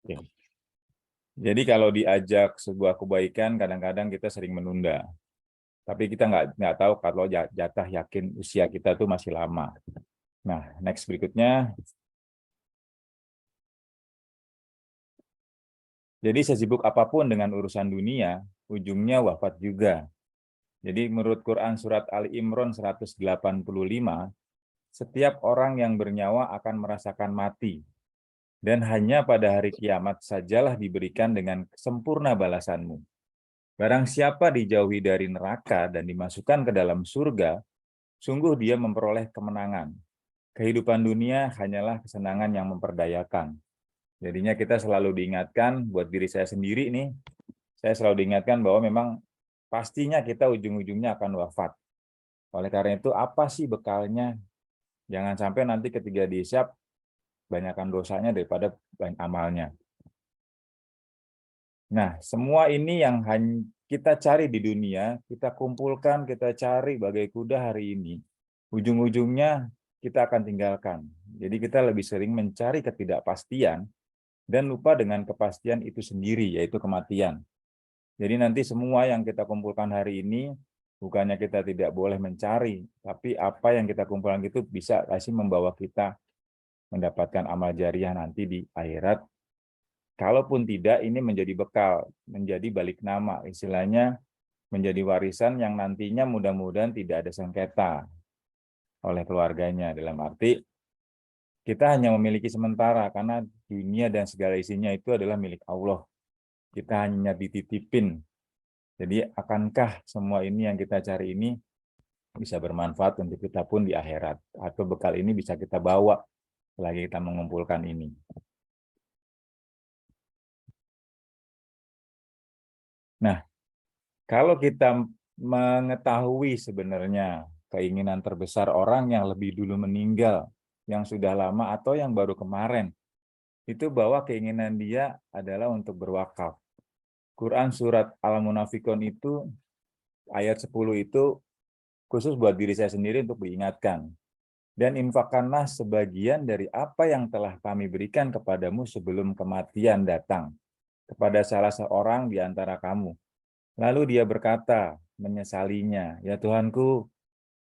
Oke. Jadi kalau diajak sebuah kebaikan, kadang-kadang kita sering menunda. Tapi kita nggak tahu kalau jatah yakin usia kita tuh masih lama. Nah, next berikutnya. Jadi sesibuk apapun dengan urusan dunia, ujungnya wafat juga. Jadi menurut Quran surat Ali Imran 185, setiap orang yang bernyawa akan merasakan mati. Dan hanya pada hari kiamat sajalah diberikan dengan sempurna balasanmu. Barang siapa dijauhi dari neraka dan dimasukkan ke dalam surga, sungguh dia memperoleh kemenangan. Kehidupan dunia hanyalah kesenangan yang memperdayakan. Jadinya kita selalu diingatkan, buat diri saya sendiri nih, saya selalu diingatkan bahwa memang pastinya kita ujung-ujungnya akan wafat. Oleh karena itu, apa sih bekalnya? Jangan sampai nanti ketika dihisab, banyakkan dosanya daripada banyak amalnya. Nah, semua ini yang kita cari di dunia, kita kumpulkan, kita cari bagai kuda hari ini. Ujung-ujungnya kita akan tinggalkan. Jadi kita lebih sering mencari ketidakpastian dan lupa dengan kepastian itu sendiri, yaitu kematian. Jadi nanti semua yang kita kumpulkan hari ini, bukannya kita tidak boleh mencari, tapi apa yang kita kumpulkan itu bisa kasih membawa kita mendapatkan amal jariah nanti di akhirat. Kalaupun tidak, ini menjadi bekal, menjadi balik nama, istilahnya menjadi warisan yang nantinya mudah-mudahan tidak ada sengketa oleh keluarganya. Dalam arti, kita hanya memiliki sementara, karena dunia dan segala isinya itu adalah milik Allah. Kita hanya dititipin. Jadi akankah semua ini yang kita cari ini bisa bermanfaat untuk kita pun di akhirat, atau bekal ini bisa kita bawa selagi kita mengumpulkan ini. Nah, kalau kita mengetahui sebenarnya keinginan terbesar orang yang lebih dulu meninggal, yang sudah lama atau yang baru kemarin, itu bahwa keinginan dia adalah untuk berwakaf. Quran surat Al-Munafikun itu ayat 10 itu khusus buat diri saya sendiri untuk diingatkan. Dan infakkanlah sebagian dari apa yang telah kami berikan kepadamu sebelum kematian datang kepada salah seorang di antara kamu. Lalu dia berkata, menyesalinya, ya Tuhanku,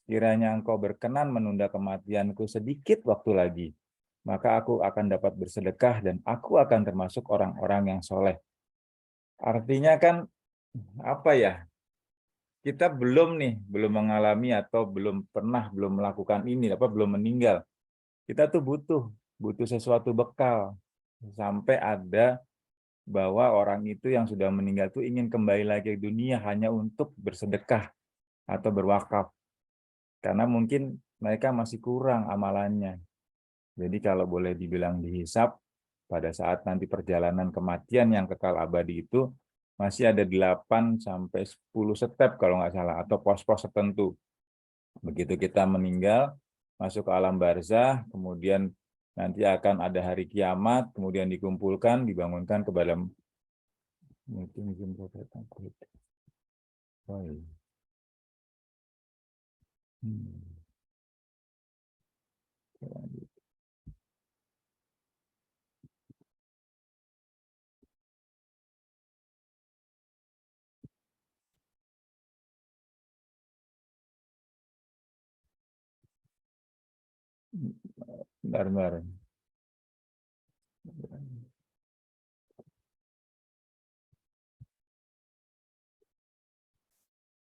kiranya engkau berkenan menunda kematianku sedikit waktu lagi, maka aku akan dapat bersedekah dan aku akan termasuk orang-orang yang soleh. Artinya kan, apa ya, kita belum mengalami atau belum melakukan ini, belum meninggal. Kita tuh butuh sesuatu bekal sampai ada bahwa orang itu yang sudah meninggal itu ingin kembali lagi ke dunia hanya untuk bersedekah atau berwakaf. Karena mungkin mereka masih kurang amalannya. Jadi kalau boleh dibilang dihisap, pada saat nanti perjalanan kematian yang kekal abadi itu, masih ada 8 sampai 10 step kalau nggak salah, atau pos-pos tertentu. Begitu kita meninggal, masuk ke alam barzah, kemudian nanti akan ada hari kiamat, kemudian dikumpulkan, dibangunkan ke dalam oh, iya. Bentar.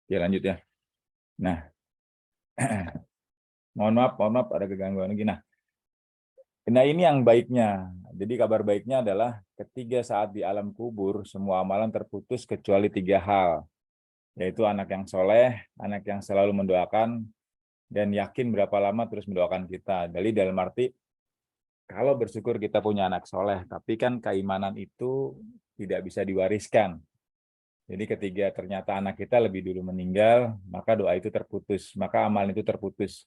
Ya lanjut ya. Nah, mohon maaf ada kegangguan lagi. Nah ini yang baiknya. Jadi kabar baiknya adalah ketiga saat di alam kubur, semua amalan terputus kecuali 3 hal. Yaitu anak yang soleh, anak yang selalu mendoakan, dan yakin berapa lama terus mendoakan kita. Jadi dalam arti, kalau bersyukur kita punya anak soleh, tapi kan keimanan itu tidak bisa diwariskan. Jadi ketika ternyata anak kita lebih dulu meninggal, maka doa itu terputus, maka amal itu terputus.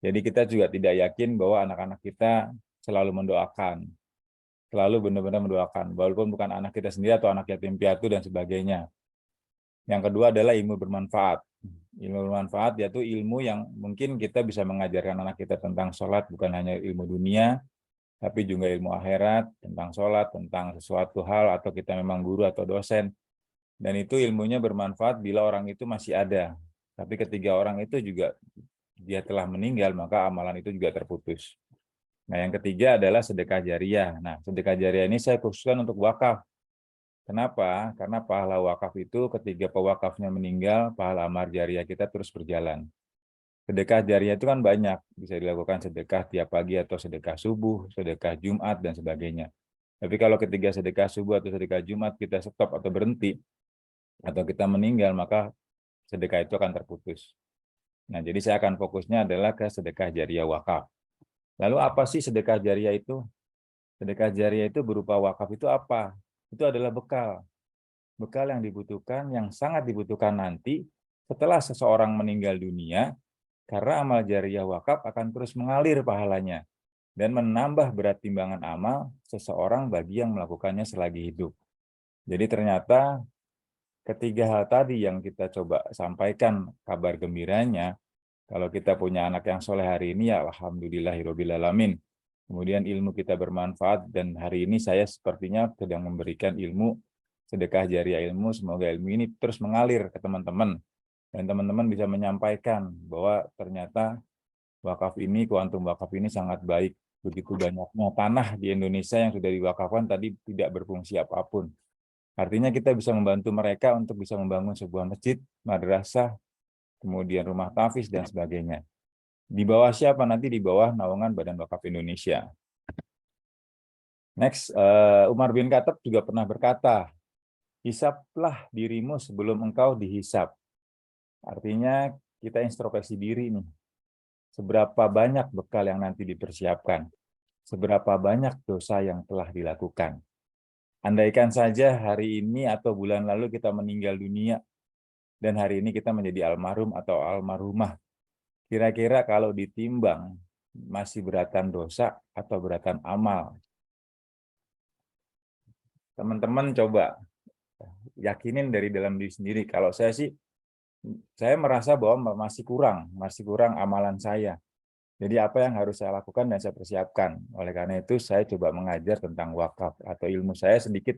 Jadi kita juga tidak yakin bahwa anak-anak kita selalu mendoakan, selalu benar-benar mendoakan, walaupun bukan anak kita sendiri atau anak yatim piatu dan sebagainya. Yang kedua adalah ilmu bermanfaat. Ilmu bermanfaat yaitu ilmu yang mungkin kita bisa mengajarkan anak kita tentang sholat, bukan hanya ilmu dunia, tapi juga ilmu akhirat, tentang sholat, tentang sesuatu hal, atau kita memang guru atau dosen. Dan itu ilmunya bermanfaat bila orang itu masih ada. Tapi ketiga orang itu juga dia telah meninggal, maka amalan itu juga terputus. Nah, yang ketiga adalah sedekah jariah. Nah, sedekah jariah ini saya khususkan untuk wakaf. Kenapa? Karena pahala wakaf itu ketika pewakafnya meninggal, pahala amal jariah kita terus berjalan. Sedekah jariah itu kan banyak, bisa dilakukan sedekah tiap pagi atau sedekah subuh, sedekah Jumat, dan sebagainya. Tapi kalau ketika sedekah subuh atau sedekah Jumat kita stop atau berhenti, atau kita meninggal, maka sedekah itu akan terputus. Nah, jadi saya akan fokusnya adalah ke sedekah jariah wakaf. Lalu apa sih sedekah jariah itu? Sedekah jariah itu berupa wakaf itu apa? Itu adalah bekal. Bekal yang dibutuhkan, yang sangat dibutuhkan nanti setelah seseorang meninggal dunia, karena amal jariah wakaf akan terus mengalir pahalanya dan menambah berat timbangan amal seseorang bagi yang melakukannya selagi hidup. Jadi ternyata ketiga hal tadi yang kita coba sampaikan kabar gembiranya, kalau kita punya anak yang soleh hari ini, ya alhamdulillahirobbilalamin. Kemudian ilmu kita bermanfaat, dan hari ini saya sepertinya sedang memberikan ilmu sedekah jariah ilmu. Semoga ilmu ini terus mengalir ke teman-teman, dan teman-teman bisa menyampaikan bahwa ternyata wakaf ini, kuantum wakaf ini sangat baik. Begitu banyaknya tanah di Indonesia yang sudah diwakafkan tadi tidak berfungsi apapun. Artinya kita bisa membantu mereka untuk bisa membangun sebuah masjid, madrasah, kemudian rumah tahfiz, dan sebagainya. Di bawah siapa? Nanti di bawah naungan Badan Wakaf Indonesia. Next, Umar bin Khattab juga pernah berkata, hisaplah dirimu sebelum engkau dihisap. Artinya kita introspeksi diri nih. Seberapa banyak bekal yang nanti dipersiapkan? Seberapa banyak dosa yang telah dilakukan? Andaikan saja hari ini atau bulan lalu kita meninggal dunia, dan hari ini kita menjadi almarhum atau almarhumah. Kira-kira kalau ditimbang, masih beratan dosa atau beratan amal? Teman-teman coba yakinin dari dalam diri sendiri. Kalau saya merasa bahwa masih kurang amalan saya. Jadi apa yang harus saya lakukan dan saya persiapkan. Oleh karena itu saya coba mengajar tentang wakaf atau ilmu saya sedikit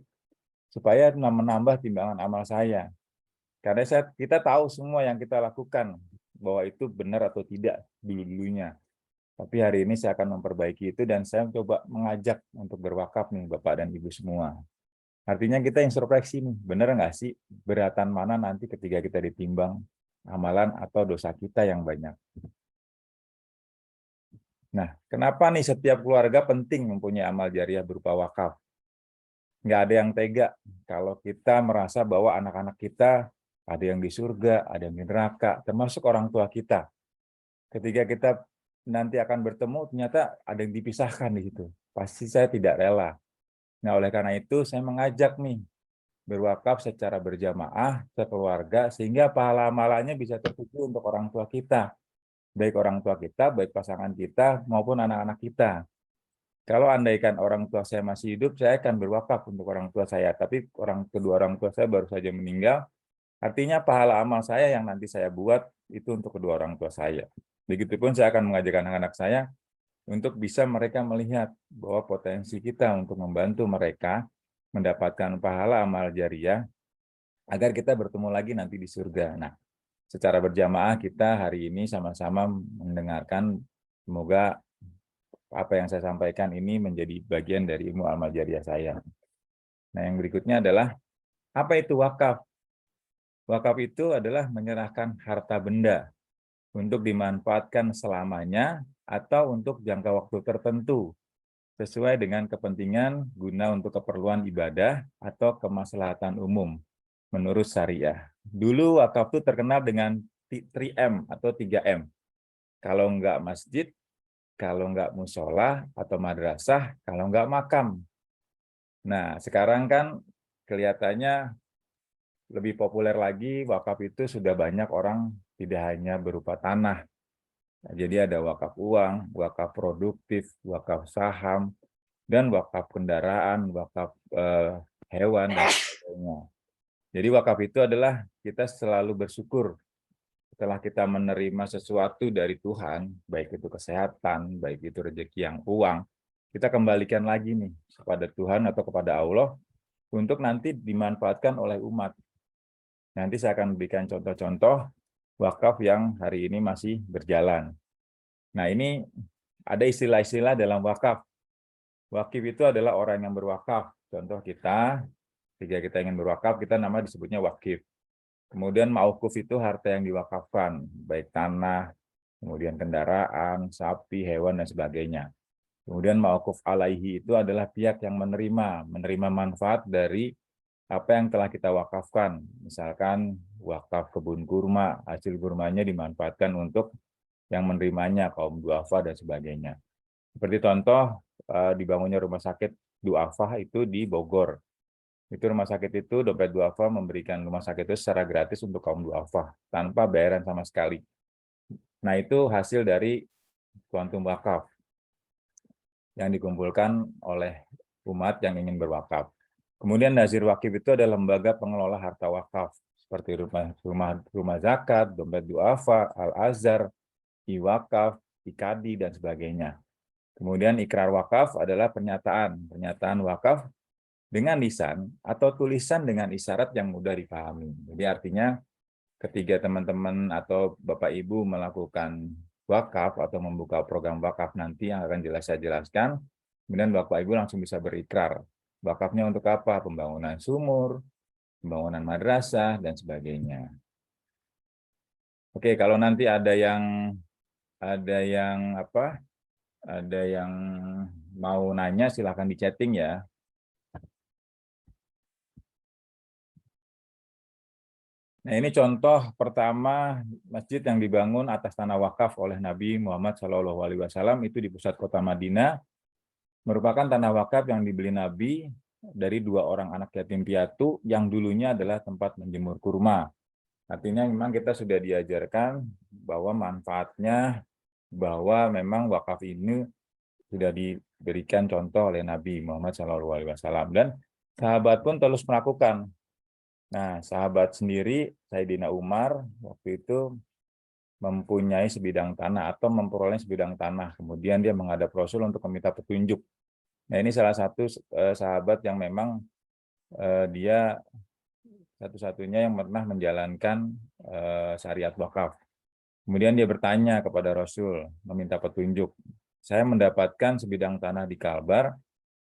supaya menambah timbangan amal saya. Karena kita tahu semua yang kita lakukan bahwa itu benar atau tidak dulunya. Tapi hari ini saya akan memperbaiki itu, dan saya coba mengajak untuk berwakaf nih Bapak dan Ibu semua. Artinya kita introspeksi nih, benar nggak sih beratan mana nanti ketika kita ditimbang amalan atau dosa kita yang banyak. Nah, kenapa nih setiap keluarga penting mempunyai amal jariah berupa wakaf? Nggak ada yang tega kalau kita merasa bahwa anak-anak kita ada yang di surga, ada yang di neraka, termasuk orang tua kita. Ketika kita nanti akan bertemu, ternyata ada yang dipisahkan di situ. Pasti saya tidak rela. Nah, oleh karena itu saya mengajak nih, berwakaf secara berjamaah, sekeluarga, sehingga pahala amalannya bisa tertuju untuk orang tua kita. Baik orang tua kita, baik pasangan kita, maupun anak-anak kita. Kalau andaikan orang tua saya masih hidup, saya akan berwakaf untuk orang tua saya. Tapi kedua orang tua saya baru saja meninggal, artinya pahala amal saya yang nanti saya buat, itu untuk kedua orang tua saya. Begitupun saya akan mengajarkan anak-anak saya, untuk bisa mereka melihat bahwa potensi kita untuk membantu mereka mendapatkan pahala amal jariah, agar kita bertemu lagi nanti di surga. Nah, secara berjamaah kita hari ini sama-sama mendengarkan, semoga apa yang saya sampaikan ini menjadi bagian dari ilmu amal jariah saya. Nah, yang berikutnya adalah, apa itu wakaf? Wakaf itu adalah menyerahkan harta benda untuk dimanfaatkan selamanya atau untuk jangka waktu tertentu, sesuai dengan kepentingan guna untuk keperluan ibadah atau kemaslahatan umum menurut syariah. Dulu wakaf itu terkenal dengan 3M atau 3M. Kalau enggak masjid, kalau enggak musola atau madrasah, kalau enggak makam. Nah, sekarang kan kelihatannya lebih populer lagi, wakaf itu sudah banyak orang tidak hanya berupa tanah. Nah, jadi ada wakaf uang, wakaf produktif, wakaf saham, dan wakaf kendaraan, wakaf hewan, dan sebagainya. Jadi wakaf itu adalah kita selalu bersyukur setelah kita menerima sesuatu dari Tuhan, baik itu kesehatan, baik itu rezeki yang uang, kita kembalikan lagi nih kepada Tuhan atau kepada Allah untuk nanti dimanfaatkan oleh umat. Nanti saya akan berikan contoh-contoh wakaf yang hari ini masih berjalan. Nah, ini ada istilah-istilah dalam wakaf. Wakif itu adalah orang yang berwakaf. Contoh kita, ketika kita ingin berwakaf, kita nama disebutnya wakif. Kemudian mauquf itu harta yang diwakafkan, baik tanah, kemudian kendaraan, sapi, hewan, dan sebagainya. Kemudian mauquf alaihi itu adalah pihak yang menerima manfaat dari apa yang telah kita wakafkan. Misalkan wakaf kebun kurma, hasil kurmanya dimanfaatkan untuk yang menerimanya, kaum duafa dan sebagainya. Seperti contoh, dibangunnya rumah sakit duafa itu di Bogor. Itu rumah sakit itu, Dompet Duafa memberikan rumah sakit itu secara gratis untuk kaum duafa, tanpa bayaran sama sekali. Nah, itu hasil dari kuantum wakaf yang dikumpulkan oleh umat yang ingin berwakaf. Kemudian Nazir Wakif itu adalah lembaga pengelola harta wakaf, seperti rumah zakat, Dompet Duafa, Al-Azhar, I-Wakaf, Ikadi, dan sebagainya. Kemudian ikrar wakaf adalah pernyataan wakaf dengan lisan atau tulisan dengan isyarat yang mudah dipahami. Jadi artinya ketika teman-teman atau Bapak Ibu melakukan wakaf atau membuka program wakaf nanti yang akan saya jelaskan, kemudian Bapak Ibu langsung bisa berikrar. Wakafnya untuk apa? Pembangunan sumur, pembangunan madrasah, dan sebagainya. Oke, kalau nanti ada yang mau nanya, silahkan di chatting ya. Nah, ini contoh pertama masjid yang dibangun atas tanah wakaf oleh Nabi Muhammad SAW itu di pusat kota Madinah, merupakan tanah wakaf yang dibeli Nabi dari 2 orang anak yatim piatu yang dulunya adalah tempat menjemur kurma. Artinya memang kita sudah diajarkan bahwa manfaatnya, bahwa memang wakaf ini sudah diberikan contoh oleh Nabi Muhammad SAW, dan sahabat pun terus melakukan. Nah, sahabat sendiri, Sayyidina Umar, waktu itu mempunyai sebidang tanah atau memperoleh sebidang tanah. Kemudian dia menghadap Rasul untuk meminta petunjuk. Nah, ini salah satu sahabat yang memang dia satu-satunya yang pernah menjalankan syariat wakaf. Kemudian dia bertanya kepada Rasul, meminta petunjuk. Saya mendapatkan sebidang tanah di Kalbar,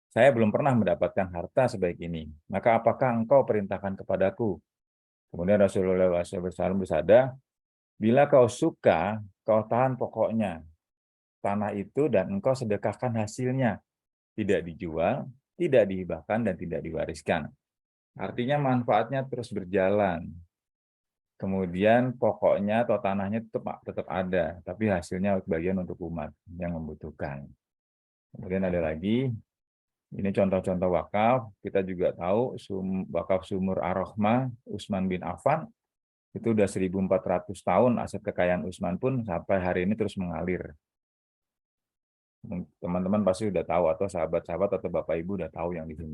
saya belum pernah mendapatkan harta sebaik ini. Maka apakah engkau perintahkan kepadaku? Kemudian Rasulullah SAW bersabda, bila kau suka, kau tahan pokoknya tanah itu dan engkau sedekahkan hasilnya. Tidak dijual, tidak dihibahkan, dan tidak diwariskan. Artinya manfaatnya terus berjalan. Kemudian pokoknya atau tanahnya tetap ada, tapi hasilnya bagian untuk umat yang membutuhkan. Kemudian ada lagi, ini contoh-contoh wakaf. Kita juga tahu wakaf sumur Ar-Rahmah Utsman bin Affan itu udah 1.400 tahun aset kekayaan Utsman pun sampai hari ini terus mengalir. Teman-teman pasti udah tahu, atau sahabat-sahabat atau Bapak Ibu udah tahu yang di sini.